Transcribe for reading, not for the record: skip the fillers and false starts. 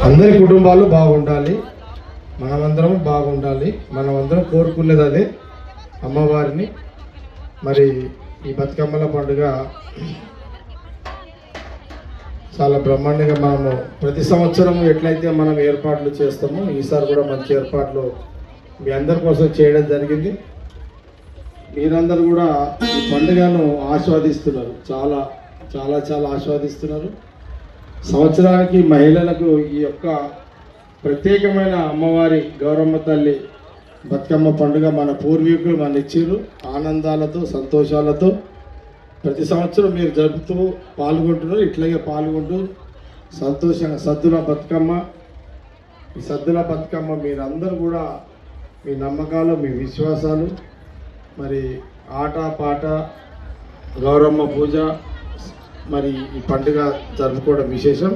అందరి కుటుంబాలు బాగుండాలి, మనమందరం బాగుండాలి. మనమందరం కోరుకునేది అదే, అమ్మవారిని. మరి ఈ బతుకమ్మల పండుగ చాలా బ్రహ్మాండంగా మనము ప్రతి సంవత్సరం ఎట్లయితే మనం ఏర్పాట్లు చేస్తామో ఈసారి కూడా మంచి ఏర్పాట్లు మీ అందరి కోసం చేయడం జరిగింది. మీరందరూ కూడా ఈ పండుగను ఆస్వాదిస్తున్నారు, చాలా చాలా చాలా ఆస్వాదిస్తున్నారు. సంవత్సరానికి మహిళలకు ఈ యొక్క ప్రత్యేకమైన అమ్మవారి గౌరమ్మ తల్లి బతుకమ్మ పండుగ మన పూర్వీకులు మన ఇచ్చిర్రు. ఆనందాలతో సంతోషాలతో ప్రతి సంవత్సరం మీరు జరుపుతూ పాల్గొంటున్నారు. ఇట్లాగే పాల్గొంటూ సంతోషంగా సద్దుల బతుకమ్మ, ఈ సద్దుల బతుకమ్మ మీరందరూ కూడా మీ నమ్మకాలు, మీ విశ్వాసాలు, మరి ఆట పాట, గౌరమ్మ పూజ, మరి ఈ పండుగ జరుపుకోవడం విశేషం.